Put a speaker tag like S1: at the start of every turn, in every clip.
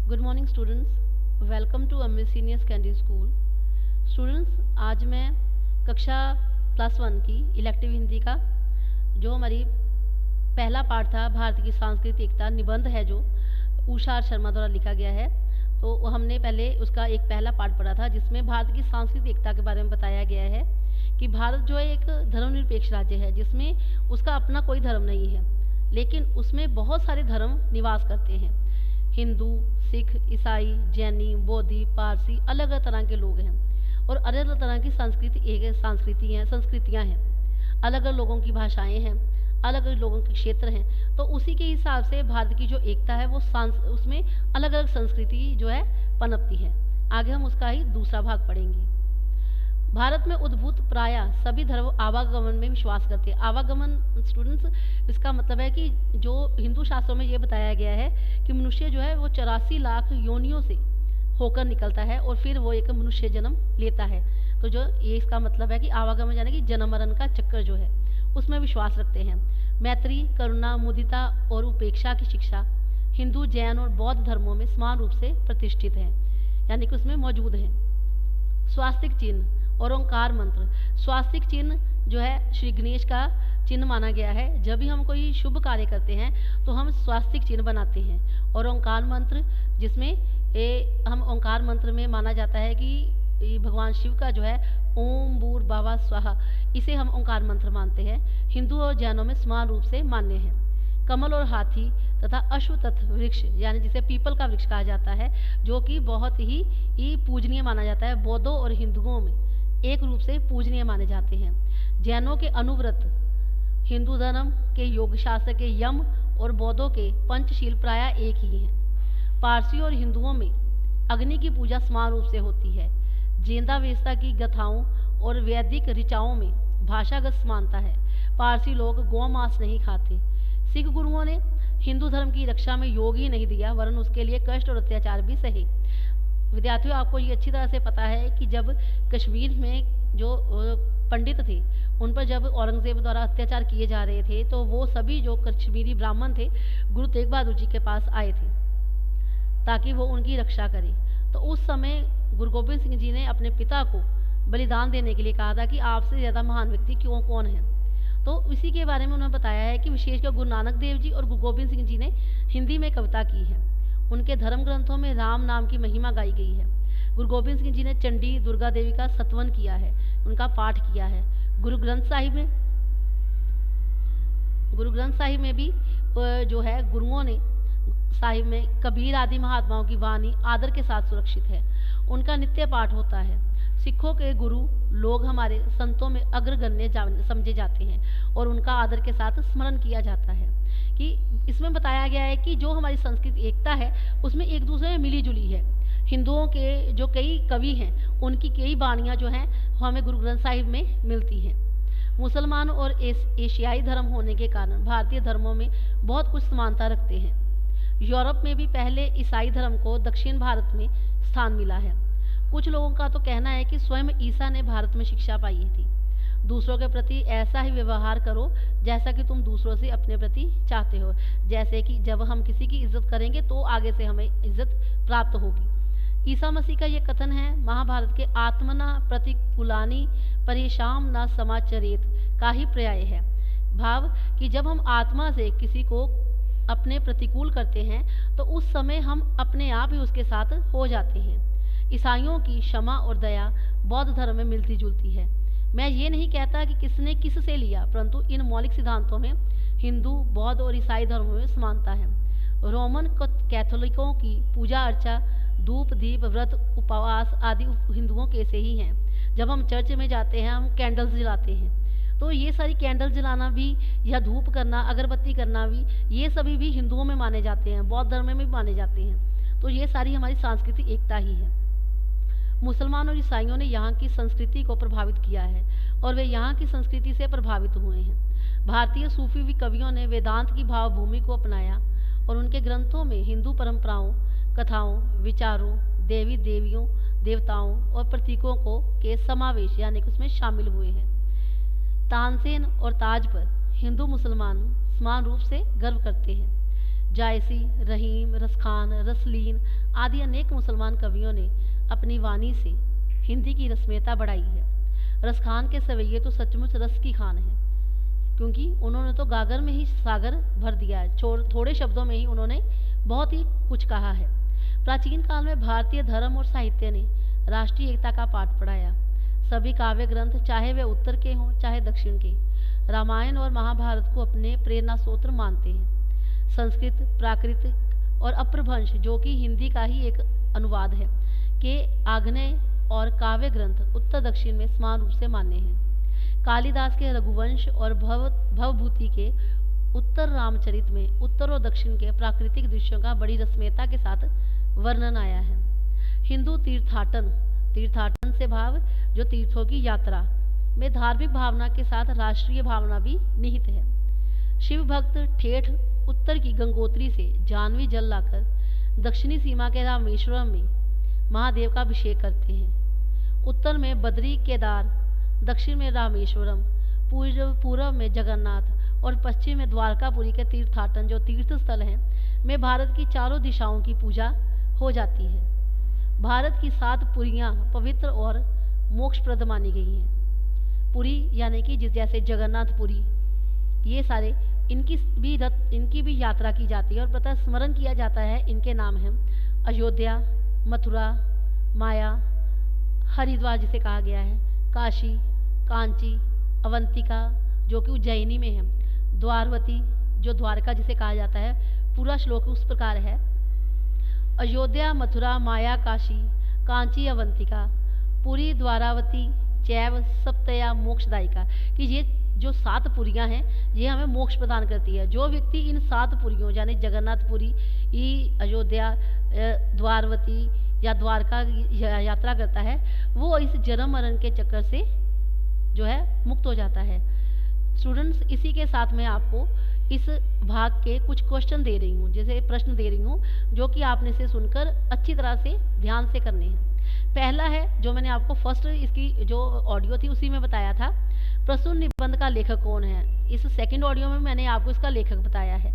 S1: Good morning students, welcome to Amit senior secondary school. Students, आज मैं कक्षा +1 की इलेक्टिव हिंदी का जो हमारी पहला पाठ था भारत की सांस्कृतिक एकता निबंध है जो उषा शर्मा द्वारा लिखा गया है, तो हमने पहले उसका एक पहला पाठ पढ़ा था जिसमें भारत की सांस्कृतिक एकता के बारे में बताया गया है कि भारत जो है एक धर्मनिरपेक्ष राज्य है जिसमें उसका अपना कोई धर्म नहीं है, लेकिन उसमें बहुत सारे धर्म निवास करते हैं। हिंदू, सिख, ईसाई, जैनी, बौद्धि, पारसी, अलग अलग तरह के लोग हैं और अलग अलग तरह की संस्कृतियाँ हैं, अलग अलग लोगों की भाषाएं हैं, अलग अलग लोगों के क्षेत्र हैं। तो उसी के हिसाब से भारत की जो एकता है वो उसमें अलग अलग संस्कृति जो है पनपती है। आगे हम उसका ही दूसरा भाग पढ़ेंगे। भारत में उद्भूत प्रायः सभी धर्म आवागमन में विश्वास करते हैं। आवागमन स्टूडेंट्स, इसका मतलब है कि जो हिंदू शास्त्रों में ये बताया गया है कि मनुष्य जो है वो 84 लाख योनियों से होकर निकलता है और फिर वो एक मनुष्य जन्म लेता है। तो जो ये इसका मतलब है कि आवागमन यानी कि जन्म मरण का चक्कर जो है उसमें विश्वास रखते हैं। मैत्री, करुणा, मुदिता और उपेक्षा की शिक्षा हिंदू, जैन और बौद्ध धर्मों में समान रूप से प्रतिष्ठित है, यानी कि उसमें मौजूद है। स्वास्तिक चिन्ह और ओंकार मंत्र। स्वास्तिक चिन्ह जो है श्री गणेश का चिन्ह माना गया है। जब भी हम कोई शुभ कार्य करते हैं तो हम स्वास्तिक चिन्ह बनाते हैं। और ओंकार मंत्र, जिसमें हम ओंकार मंत्र में माना जाता है कि भगवान शिव का जो है ओम भूर्भुवः स्वाहा, इसे हम ओंकार मंत्र मानते हैं। हिंदू और जैनों में समान रूप से मान्य है। कमल और हाथी तथा अश्वत्थ वृक्ष, यानी जिसे पीपल का वृक्ष कहा जाता है, जो कि बहुत ही पूजनीय माना जाता है। बौद्धों और हिंदुओं में एक रूप से पूजनीय माने जाते हैं। जैनों के अनुव्रत हिंदू धर्म के योग शास्त्र के यम और बौद्धों के पंचशील प्रायः एक ही हैं। पारसी और हिंदुओं में अग्नि की पूजा समान रूप से होती है। जिंदावेस्ता की गाथाओं और वैदिक ऋचाओं में भाषागत समानता है। पारसी लोग गौमांस नहीं खाते। सिख गुरुओं ने हिंदू धर्म की रक्षा में योग ही नहीं दिया, वरन उसके लिए कष्ट और अत्याचार भी सहे। विद्यार्थियों, आपको ये अच्छी तरह से पता है कि जब कश्मीर में जो पंडित थे उन पर जब औरंगजेब द्वारा अत्याचार किए जा रहे थे, तो वो सभी जो कश्मीरी ब्राह्मण थे गुरु तेग बहादुर जी के पास आए थे ताकि वो उनकी रक्षा करें। तो उस समय गुरु गोबिंद सिंह जी ने अपने पिता को बलिदान देने के लिए कहा था कि आपसे ज़्यादा महान व्यक्ति कौन है। तो इसी के बारे में उन्होंने बताया है कि विशेषकर गुरु नानक देव जी और गुरु गोबिंद सिंह जी ने हिंदी में कविता की है। उनके धर्म ग्रंथों में राम नाम की महिमा गाई गई है। गुरु गोबिंद सिंह जी ने चंडी दुर्गा देवी का सत्वन किया है, उनका पाठ किया है। गुरु ग्रंथ साहिब में भी जो है गुरुओं ने साहिब में कबीर आदि महात्माओं की वाणी आदर के साथ सुरक्षित है। उनका नित्य पाठ होता है। सिखों के गुरु लोग हमारे संतों में अग्रगण्य समझे जाते हैं और उनका आदर के साथ स्मरण किया जाता है। कि इसमें बताया गया है कि जो हमारी संस्कृति एकता है उसमें एक दूसरे में मिली जुली है। हिंदुओं के जो कई कवि हैं उनकी कई वाणियाँ जो हैं हमें गुरु ग्रंथ साहिब में मिलती हैं। मुसलमान और एशियाई धर्म होने के कारण भारतीय धर्मों में बहुत कुछ समानता रखते हैं। यूरोप में भी पहले ईसाई धर्म को दक्षिण भारत में स्थान मिला है। कुछ लोगों का तो कहना है कि स्वयं ईसा ने भारत में शिक्षा पाई थी। दूसरों के प्रति ऐसा ही व्यवहार करो जैसा कि तुम दूसरों से अपने प्रति चाहते हो। जैसे कि जब हम किसी की इज्जत करेंगे तो आगे से हमें इज्जत प्राप्त होगी। ईसा मसीह का ये कथन है महाभारत के आत्मना प्रतिकूलानी परेशान न समाचरित का ही पर्याय है। भाव कि जब हम आत्मा से किसी को अपने प्रतिकूल करते हैं तो उस समय हम अपने आप ही उसके साथ हो जाते हैं। ईसाइयों की क्षमा और दया बौद्ध धर्म में मिलती जुलती है। मैं ये नहीं कहता कि किसने किस से लिया, परंतु इन मौलिक सिद्धांतों में हिंदू, बौद्ध और ईसाई धर्मों में समानता है। रोमन कैथोलिकों की पूजा अर्चा, धूप, दीप, व्रत, उपवास आदि हिंदुओं के से ही हैं। जब हम चर्च में जाते हैं हम कैंडल्स जलाते हैं, तो ये सारी कैंडल जलाना भी या धूप करना, अगरबत्ती करना भी, ये सभी भी हिंदुओं में माने जाते हैं, बौद्ध धर्म में भी माने जाते हैं। तो ये सारी हमारी सांस्कृतिक एकता ही है। मुसलमान और ईसाइयों ने यहाँ की संस्कृति को प्रभावित किया है और वे यहाँ की संस्कृति से प्रभावित हुए हैं। भारतीय सूफी कवियों ने वेदांत की भावभूमि को अपनाया और उनके ग्रंथों में हिंदू परंपराओं, कथाओं, विचारों, देवी देवियों, देवताओं और प्रतीकों को के समावेश यानी कि उसमें शामिल हुए हैं। तानसेन और ताज पर हिंदू मुसलमान समान रूप से गर्व करते हैं। जायसी, रहीम, रसखान, रसलीन आदि अनेक मुसलमान कवियों ने अपनी वाणी से हिंदी की रस्मियता बढ़ाई है। रसखान के सवैये तो सचमुच रस की खान है, क्योंकि उन्होंने तो गागर में ही सागर भर दिया है। थोड़े शब्दों में ही उन्होंने बहुत ही कुछ कहा है। प्राचीन काल में भारतीय धर्म और साहित्य ने राष्ट्रीय एकता का पाठ पढ़ाया। सभी काव्य ग्रंथ, चाहे वे उत्तर के हों चाहे दक्षिण के, रामायण और महाभारत को अपने प्रेरणा स्रोत मानते हैं। संस्कृत, प्राकृतिक और अप्रभंश, जो कि हिंदी का ही एक अनुवाद है, के आग्नेय और काव्य ग्रंथ उत्तर दक्षिण में समान रूप से मान्य हैं। कालिदास के रघुवंश और भवभूति के उत्तर रामचरित में उत्तर और दक्षिण के प्राकृतिक दृश्यों का बड़ी रस्मियता के साथ वर्णन आया है। हिंदू तीर्थाटन से भाव जो तीर्थों की यात्रा में धार्मिक भावना के साथ राष्ट्रीय भावना भी निहित है। शिव भक्त ठेठ उत्तर की गंगोत्री से जानवी जल लाकर दक्षिणी सीमा के रामेश्वरम में महादेव का अभिषेक करते हैं। उत्तर में बद्री केदार, दक्षिण में रामेश्वरम, पूर्व में जगन्नाथ और पश्चिम में द्वारकापुरी के तीर्थाटन जो तीर्थ स्थल हैं में भारत की चारों दिशाओं की पूजा हो जाती है। भारत की 7 पुरियाँ पवित्र और मोक्षप्रद मानी गई हैं। पुरी यानी कि जैसे जगन्नाथपुरी, ये सारे इनकी भी यात्रा की जाती है और प्रथा स्मरण किया जाता है। इनके नाम हैं अयोध्या, मथुरा, माया, हरिद्वार जिसे कहा गया है, काशी, कांची, अवंतिका जो कि उज्जैनी में है, द्वारवती जो द्वारका जिसे कहा जाता है। पूरा श्लोक उस प्रकार है: अयोध्या, मथुरा, माया, काशी, कांची, अवंतिका, पुरी, द्वारावती चैव सप्तया मोक्षदायिका, कि ये जो 7 पुरियाँ हैं ये हमें मोक्ष प्रदान करती है। जो व्यक्ति इन 7 पुरियों यानी जगन्नाथपुरी, अयोध्या, द्वारवती या द्वारका यात्रा करता है, वो इस जन्म मरण के चक्कर से जो है मुक्त हो जाता है। स्टूडेंट्स, इसी के साथ मैं आपको इस भाग के कुछ क्वेश्चन दे रही हूँ, जैसे प्रश्न दे रही हूँ, जो कि आपने इसे सुनकर अच्छी तरह से ध्यान से करने हैं। पहला है, जो मैंने आपको फर्स्ट इसकी जो ऑडियो थी उसी में बताया था, प्रस्तुत निबंध का लेखक कौन है। इस सेकंड ऑडियो में मैंने आपको इसका लेखक बताया है,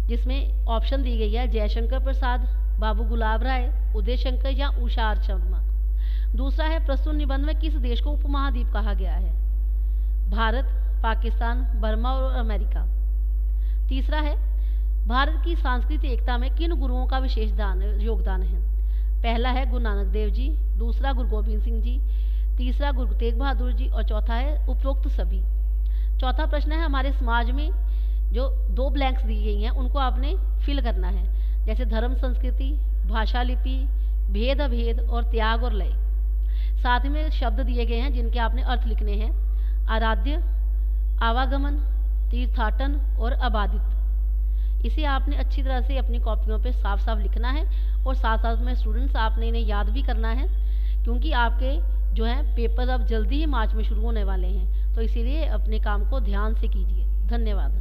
S1: जिसमें ऑप्शन दी गई है जयशंकर प्रसाद, बाबू गुलाब राय, उदय शंकर या उषा शर्मा। दूसरा है, प्रस्तुत निबंध में किस देश को उपमहाद्वीप कहा गया है। भारत, पाकिस्तान, बर्मा और अमेरिका। तीसरा है, भारत की सांस्कृतिक एकता में किन गुरुओं का विशेष योगदान है। पहला है गुरु नानक देव जी, दूसरा गुरु गोबिंद सिंह जी, तीसरा गुरु तेग बहादुर जी और चौथा है उपरोक्त सभी। चौथा प्रश्न है, हमारे समाज में जो 2 ब्लैंक्स दी गई हैं उनको आपने फिल करना है, जैसे धर्म, संस्कृति, भाषा, लिपि, भेद अभेद और त्याग और लय। साथ में शब्द दिए गए हैं जिनके आपने अर्थ लिखने हैं: आराध्य, आवागमन, तीर्थाटन और अबाधित। इसे आपने अच्छी तरह से अपनी कॉपियों पे साफ साफ लिखना है और साथ साथ में स्टूडेंट्स आपने इन्हें याद भी करना है, क्योंकि आपके जो है पेपर अब जल्दी ही मार्च में शुरू होने वाले हैं, तो इसीलिए अपने काम को ध्यान से कीजिए। धन्यवाद।